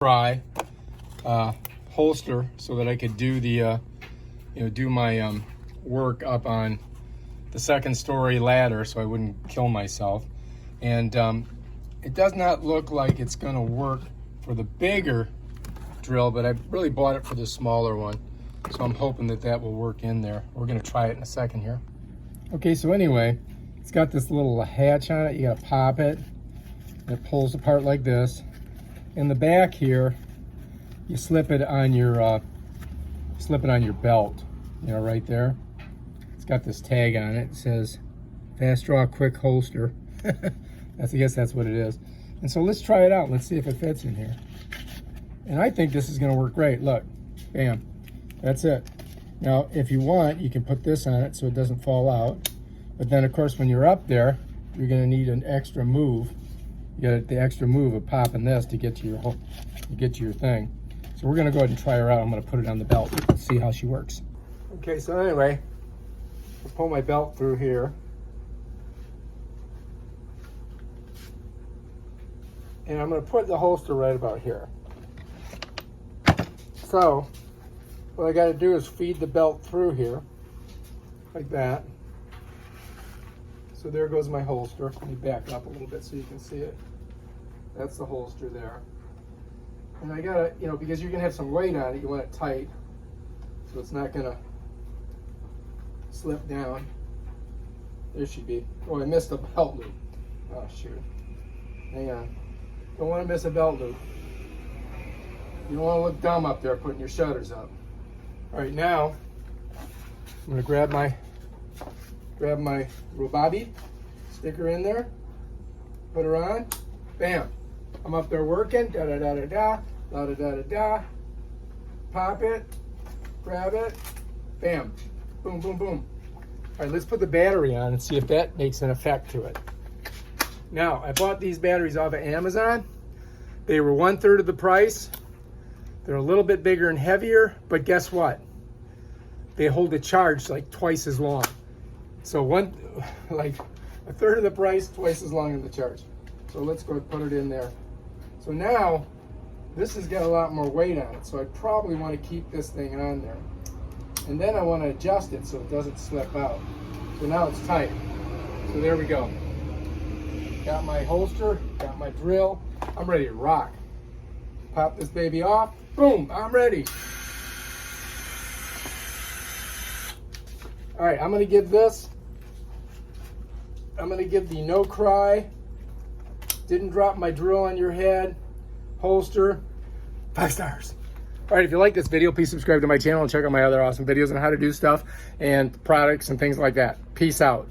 NoCry holster so that I could do the do my work up on the second story ladder so I wouldn't kill myself. And it does not look like it's going to work for the bigger drill, but I really bought it for the smaller one, so I'm hoping that that will work in there. We're going to try it in a second here. Okay, so anyway, it's got this little hatch on it. You got to pop it and it pulls apart like this. In the back here, you slip it on your belt, right there. It's got this tag on it. It says fast draw quick holster. I guess that's what it is. And so let's try it out. Let's see if it fits in here. And I think this is going to work great. Look, bam, that's it. Now, if you want, you can put this on it so it doesn't fall out. But then, of course, when you're up there, you're going to need an extra move. You got the extra move of popping this to get to your thing. So we're going to go ahead and try her out. I'm going to put it on the belt and see how she works. Okay, so anyway, I'll pull my belt through here. And I'm going to put the holster right about here. So what I got to do is feed the belt through here, like that. So there goes my holster. Let me back up a little bit so you can see it. That's the holster there. And I gotta, because you're gonna have some weight on it, you want it tight so it's not gonna slip down. There she be. Oh, I missed a belt loop. Oh, shoot. Hang on. Don't want to miss a belt loop. You don't want to look dumb up there putting your shutters up. All right, now I'm gonna grab my Robabi, stick her in there, put her on, bam. I'm up there working, da-da-da-da-da, da-da-da-da-da, pop it, grab it, bam, boom, boom, boom. All right, let's put the battery on and see if that makes an effect to it. Now, I bought these batteries off of Amazon. They were 1/3 of the price. They're a little bit bigger and heavier, but guess what? They hold the charge like twice as long. So like 1/3 of the price, twice as long in the charge. So let's go put it in there. So now, this has got a lot more weight on it, so I probably want to keep this thing on there. And then I want to adjust it so it doesn't slip out. So now it's tight. So there we go. Got my holster, got my drill. I'm ready to rock. Pop this baby off. Boom, I'm ready. All right, I'm going to give the NoCry, didn't drop my drill on your head, holster, 5 stars. All right, if you like this video, please subscribe to my channel and check out my other awesome videos on how to do stuff and products and things like that. Peace out.